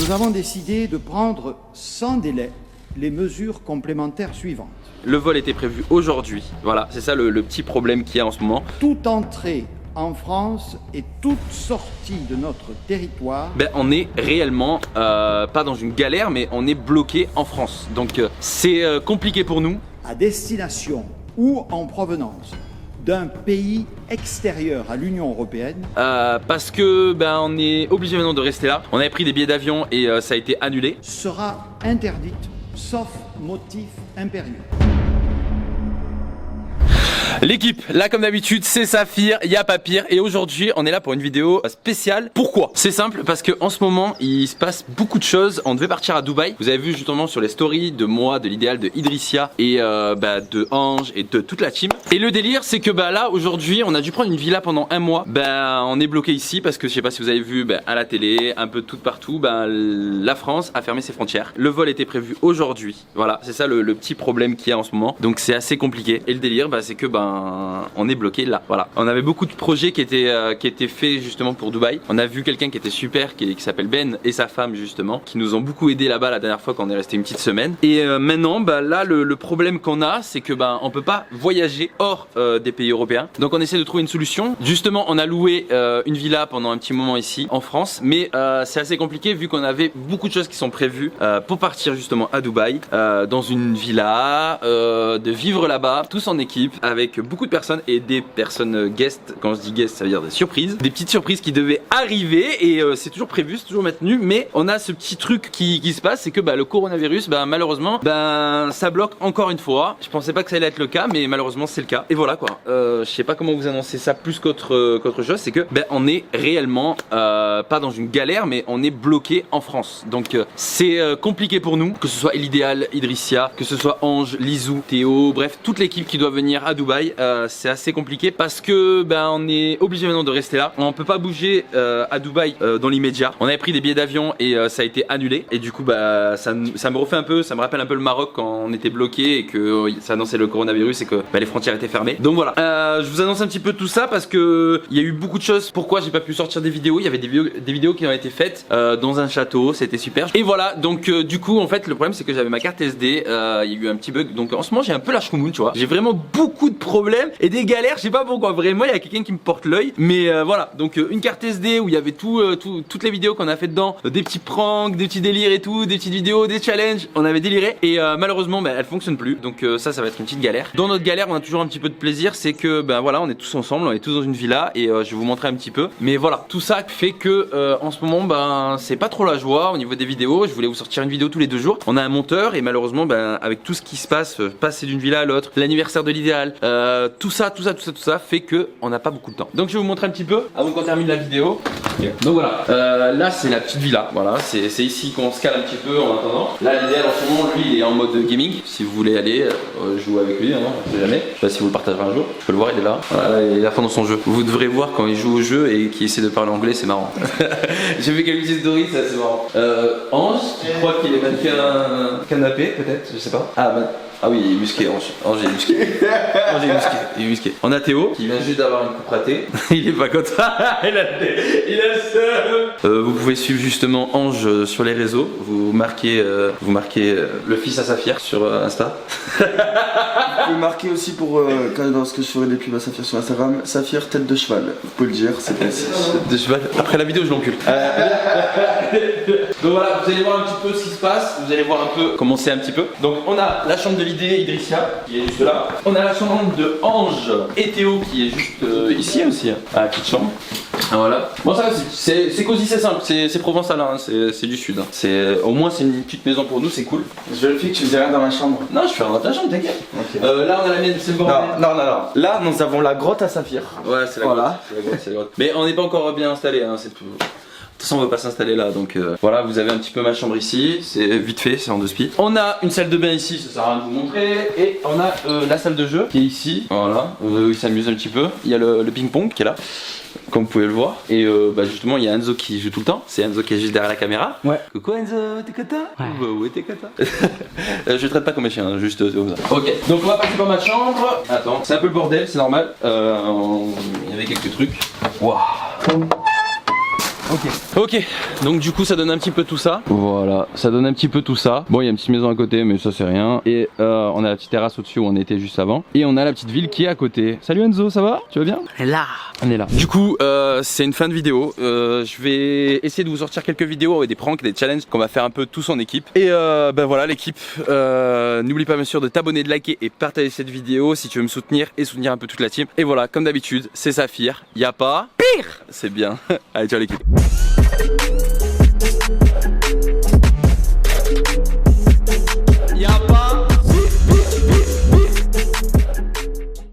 nous avons décidé de prendre sans délai les mesures complémentaires suivantes. Le vol était prévu aujourd'hui, voilà, c'est ça le petit problème qu'il y a en ce moment. Toute entrée en France et toute sortie de notre territoire. Ben, on est réellement, pas dans une galère, mais on est bloqué en France. Donc c'est compliqué pour nous. À destination ou en provenance d'un pays extérieur à l'Union européenne. Parce que ben, on est obligé maintenant de rester là. On avait pris des billets d'avion et ça a été annulé. Sera interdite, sauf motif impérieux. L'équipe, là comme d'habitude, c'est Saphir, il n'y a pas pire. Et aujourd'hui, on est là pour une vidéo spéciale. Pourquoi? C'est simple, parce que en ce moment, il se passe beaucoup de choses. On devait partir à Dubaï. Vous avez vu justement sur les stories de moi, de l'idéal, de Idrissia et de Ange et de toute la team. Et le délire, c'est que là, aujourd'hui, on a dû prendre une villa pendant un mois. On est bloqué ici parce que je sais pas si vous avez vu à la télé, un peu tout partout, la France a fermé ses frontières. Le vol était prévu aujourd'hui. Voilà, c'est ça le petit problème qu'il y a en ce moment. Donc c'est assez compliqué. Et le délire, c'est que on est bloqué là, voilà. On avait beaucoup de projets qui étaient faits justement pour Dubaï. On a vu quelqu'un qui était super, qui s'appelle Ben et sa femme justement, qui nous ont beaucoup aidé là-bas la dernière fois quand on est resté une petite semaine. Et maintenant, là, le problème qu'on a, c'est que on peut pas voyager hors des pays européens. Donc on essaie de trouver une solution. Justement, on a loué une villa pendant un petit moment ici en France, mais c'est assez compliqué vu qu'on avait beaucoup de choses qui sont prévues pour partir justement à Dubaï, dans une villa, de vivre là-bas, tous en équipe, avec beaucoup de personnes et des personnes guest. Quand je dis guest, ça veut dire des surprises, des petites surprises qui devaient arriver et c'est toujours prévu, c'est toujours maintenu, mais on a ce petit truc qui se passe, c'est que le coronavirus, malheureusement, ça bloque encore une fois. Je pensais pas que ça allait être le cas, mais malheureusement c'est le cas. Et voilà quoi. Je sais pas comment vous annoncer ça plus qu'autre chose, c'est que on est réellement pas dans une galère, mais on est bloqué en France. Donc c'est compliqué pour nous, que ce soit l'idéal, Idrissia, que ce soit Ange, Lizou, Théo, bref, toute l'équipe qui doit venir à Dubaï. C'est assez compliqué parce que on est obligé maintenant de rester là. On peut pas bouger à Dubaï dans l'immédiat. On avait pris des billets d'avion et ça a été annulé. Et du coup ça me refait un peu, ça me rappelle un peu le Maroc quand on était bloqué et que ça annonçait le coronavirus et que les frontières étaient fermées. Donc voilà, je vous annonce un petit peu tout ça parce que il y a eu beaucoup de choses. Pourquoi j'ai pas pu sortir des vidéos? Il y avait des vidéos qui ont été faites dans un château, c'était super. Et voilà, donc du coup en fait le problème c'est que j'avais ma carte SD, il y a eu un petit bug. Donc en ce moment j'ai un peu la choumoune, tu vois. J'ai vraiment beaucoup de problèmes et des galères, je sais pas pourquoi, vraiment il y a quelqu'un qui me porte l'œil, mais voilà, donc une carte SD où il y avait toutes les vidéos qu'on a fait dedans, des petits pranks, des petits délires et tout, des petites vidéos, des challenges, on avait déliré et malheureusement elle fonctionne plus, donc ça va être une petite galère. Dans notre galère on a toujours un petit peu de plaisir, c'est que voilà, on est tous ensemble, on est tous dans une villa et je vais vous montrer un petit peu, mais voilà, tout ça fait que en ce moment c'est pas trop la joie au niveau des vidéos. Je voulais vous sortir une vidéo tous les 2 jours, on a un monteur et malheureusement avec tout ce qui se passe, passer d'une villa à l'autre, l'anniversaire de l'idéal, tout ça fait que on n'a pas beaucoup de temps. Donc je vais vous montrer un petit peu avant qu'on termine la vidéo. Okay. Donc voilà, là c'est la petite villa, voilà, c'est ici qu'on se cale un petit peu en attendant. Là l'idéal en ce moment, lui il est en mode gaming. Si vous voulez aller jouer avec lui, on sait jamais. Je sais pas si vous le partagerez un jour. Je peux le voir, il est là. Voilà, il est à fond dans son jeu. Vous devrez voir quand il joue au jeu et qu'il essaie de parler anglais, c'est marrant. J'ai fait quelques stories, c'est assez marrant. Ange, qui croit qu'il est mannequin canapé, peut-être, je sais pas. Ah oui, il est musqué, Ange est musqué. Ange est musqué. On a Théo qui vient juste d'avoir une coupe ratée. Il est pas content. il a seum. Vous pouvez suivre justement Ange sur les réseaux. Vous marquez le fils à Saphir sur Insta. Vous pouvez marquer aussi pour lorsque je ferai des pubs à Saphir sur Instagram, Saphir tête de cheval. Vous pouvez le dire, c'est précis. De cheval. Après la vidéo, je l'encule. Donc voilà, vous allez voir un petit peu ce qui se passe. Vous allez voir un peu comment c'est un petit peu. Donc on a la chambre de l'idée, Idrissia, qui est juste là. On a la chambre de Ange et Théo qui est juste ici aussi, à la petite chambre. Ah, voilà. Bon ça c'est cosy, c'est simple, c'est provençal, hein, c'est du sud. Hein. Au moins c'est une petite maison pour nous, c'est cool. Je vérifie que tu faisais rien dans ma chambre. Non, je fais rien dans ta chambre, t'inquiète. Okay. Là on a la mienne, c'est le bordel. Non. Là nous avons la grotte à Saphir. Ouais, c'est la grotte, c'est la grotte. Mais on n'est pas encore bien installé, hein, c'est tout. De toute façon on va pas s'installer là, donc voilà, vous avez un petit peu ma chambre ici, c'est vite fait, c'est en 2 spies. On a une salle de bain ici, ça sert à rien de vous montrer, et on a la salle de jeu qui est ici, voilà, où il s'amuse un petit peu. Il y a le ping-pong qui est là, comme vous pouvez le voir, et justement il y a Enzo qui joue tout le temps, c'est Enzo qui est juste derrière la caméra. Ouais. Coucou Enzo, t'es content? Ouais. Ouais, t'es content. Je traite pas comme un chien, juste comme ça. Ok, donc on va passer par ma chambre. Attends, c'est un peu le bordel, c'est normal. Il y avait quelques trucs. Waouh. Ok, donc du coup ça donne un petit peu tout ça. Voilà, ça donne un petit peu tout ça. Bon, il y a une petite maison à côté, mais ça c'est rien. Et on a la petite terrasse au-dessus où on était juste avant. Et on a la petite ville qui est à côté. Salut Enzo, ça va? Tu vas bien? Là. On est là. Du coup, c'est une fin de vidéo. Je vais essayer de vous sortir quelques vidéos avec des pranks, des challenges qu'on va faire un peu tous en équipe. Et ben voilà l'équipe. N'oublie pas bien sûr de t'abonner, de liker et partager cette vidéo si tu veux me soutenir et soutenir un peu toute la team. Et voilà, comme d'habitude, c'est Saphir. Y a pas pire. C'est bien. Allez, ciao l'équipe.